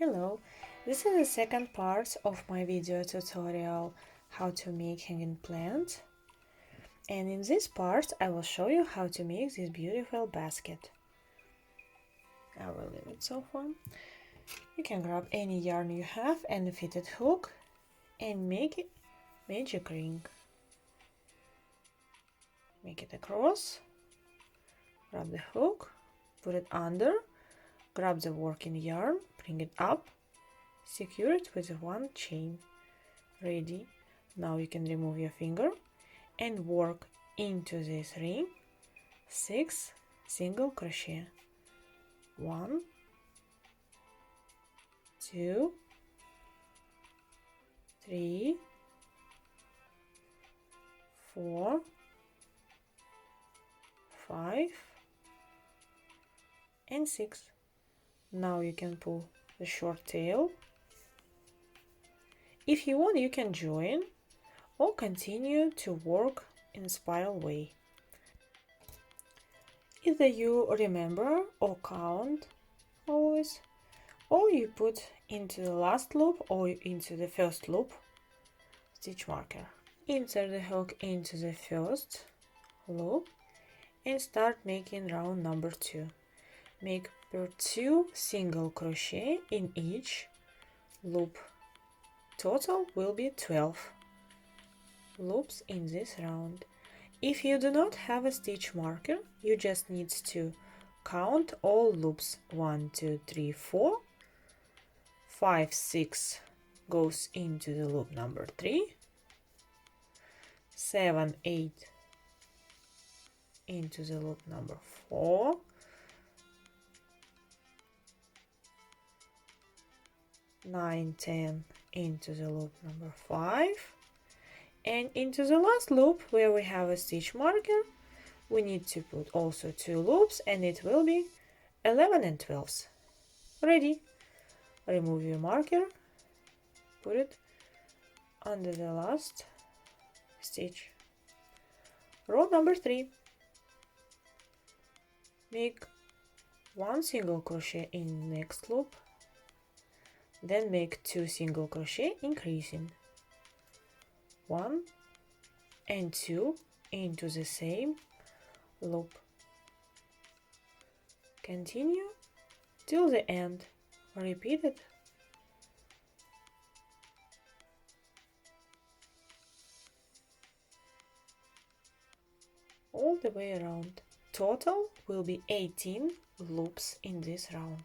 Hello, this is the second part of my video tutorial how to make hanging plant, and in this part I will show you how to make this beautiful basket. I will leave it so far. You can grab any yarn you have and a fitted hook and make it magic ring. Make it across, grab the hook, put it under, grab the working yarn, bring it up, secure it with one chain. Ready. Now you can remove your finger and work into this ring 6 single crochet. 1, 2, 3, 4, 5 and 6. Now you can pull the short tail. If you want, you can join or continue to work in a spiral way. Either you remember or count always, or you put into the last loop or into the first loop stitch marker. Insert the hook into the first loop and start making round number 2. Make per 2 single crochet in each loop. Total will be 12 loops in this round. If you do not have a stitch marker, you just need to count all loops. 1, 2, 3, 4, 5, 6 goes into the loop number 3, 7, 8 into the loop number 4, 9, 10 into the loop number 5, and into the last loop where we have a stitch marker we need to put also 2 loops, and it will be 11 and 12. Ready. Remove your marker, put it under the last stitch. Row number 3. Make 1 single crochet in next loop, then make 2 single crochet increasing. 1 and 2 into the same loop. Continue till the end. Repeat it. All the way around. Total will be 18 loops in this round.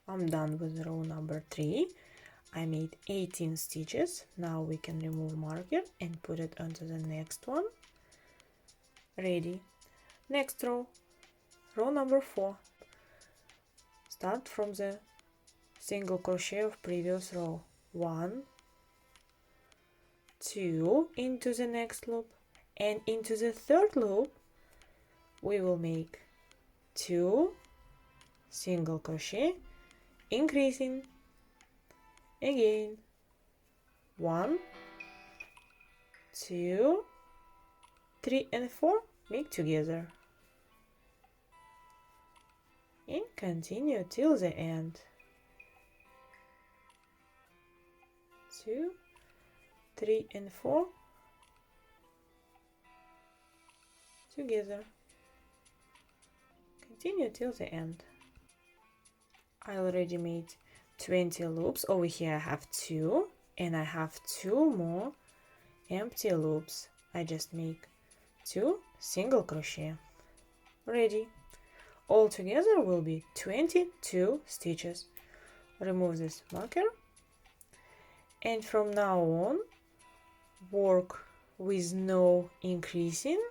I'm done with row number 3. I made 18 stitches. Now we can remove marker and put it onto the next one. Ready. Next row. Row number 4. Start from the single crochet of previous row. 1, 2 into the next loop, and into the third loop we will make 2 single crochet increasing. Again, 1, 2, 3 and 4 make together, and continue till the end. 2, 3 and 4 together. Continue till the end. I already made 20 loops. Over here I have 2, and I have 2 more empty loops. I just make 2 single crochet. Ready. All together will be 22 stitches. Remove this marker, and from now on work with no increasing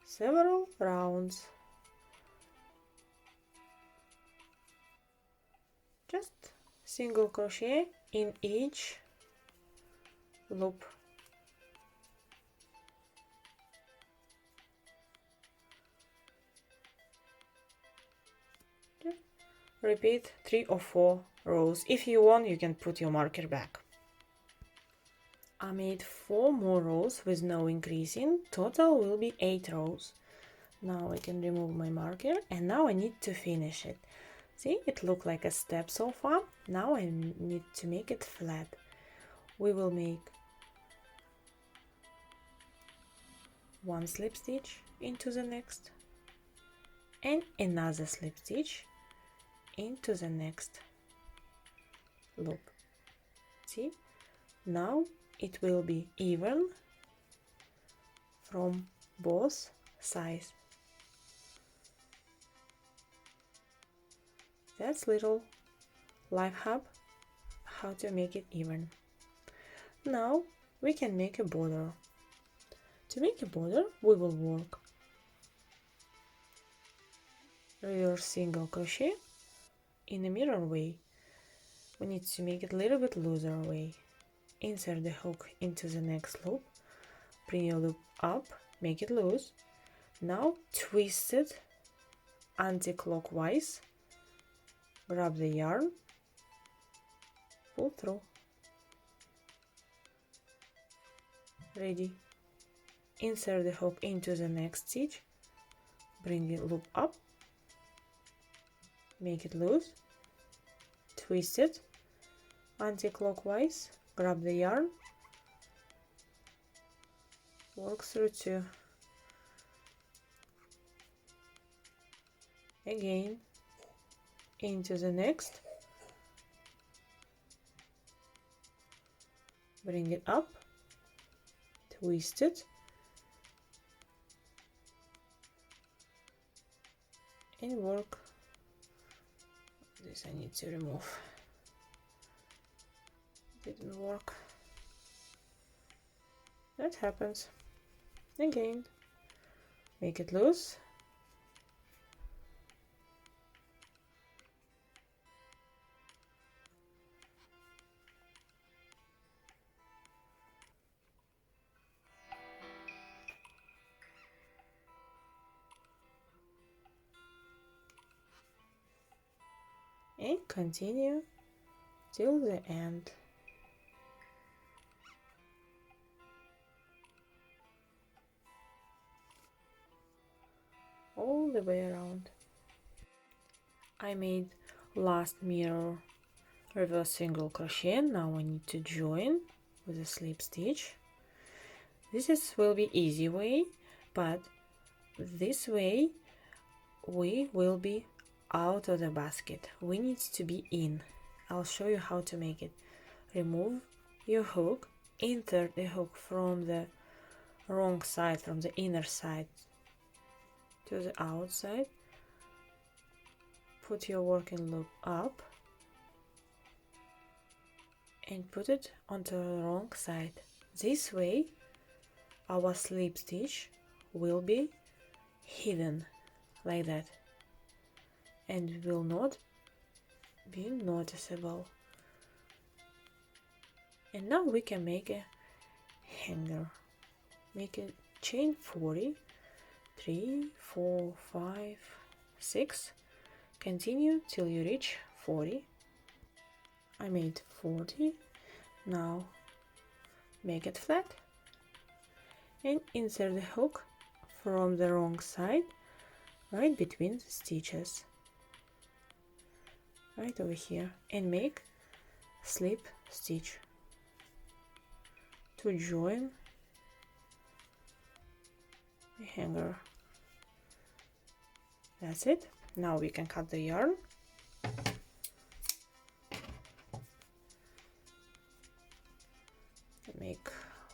several rounds. Just single crochet in each loop. Just repeat 3 or 4 rows. If you want, you can put your marker back. I made 4 more rows with no increasing. Total will be 8 rows. Now I can remove my marker, and now I need to finish it. See, it looked like a step so far. Now I need to make it flat. We will make one slip stitch into the next and another slip stitch into the next loop. See, now it will be even from both sides. That's little life hack how to make it even. Now we can make a border. To make a border, we will work reverse single crochet in a mirror way. We need to make it a little bit looser way. Insert the hook into the next loop, bring your loop up, make it loose. Now twist it anti-clockwise, grab the yarn, pull through. Ready. Insert the hook into the next stitch, bring the loop up, make it loose, twist it anti-clockwise, grab the yarn, work through two. Again, into the next, bring it up, twist it, and work. This I need to remove. Didn't work. That happens. Again, make it loose. And continue till the end. All the way around. I made last mirror reverse single crochet. Now I need to join with a slip stitch. Will be easy way, but this way we will be out of the basket. We need to be in. I'll show you how to make it. Remove your hook, insert the hook from the wrong side, from the inner side to the outside, put your working loop up and put it onto the wrong side. This way our slip stitch will be hidden like that and will not be noticeable. And now we can make a hanger. Make a chain 40, 3, 4, 5, 6. Continue till you reach 40. I made 40. Now make it flat and insert the hook from the wrong side right between the stitches, right over here, and make slip stitch to join the hanger. That's it. Now we can cut the yarn. Make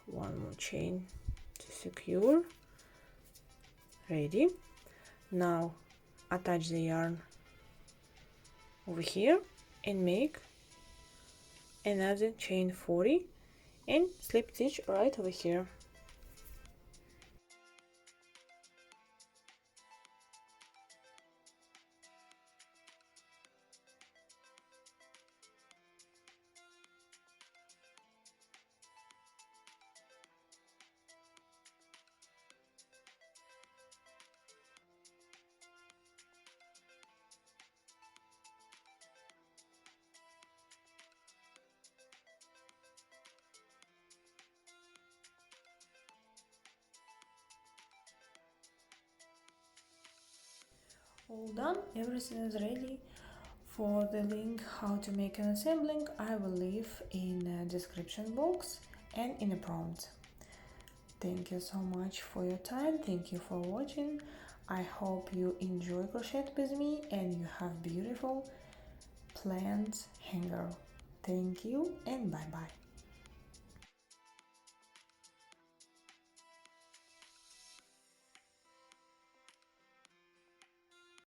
one more chain to secure. Ready. Now attach the yarn over here and make another chain 40 and slip stitch right over here. All done, everything is ready. For the link how to make an assembling, I will leave in the description box and in the prompt. Thank you so much for your time. Thank you for watching. I hope you enjoy crochet with me and you have beautiful plant hanger. Thank you and bye bye.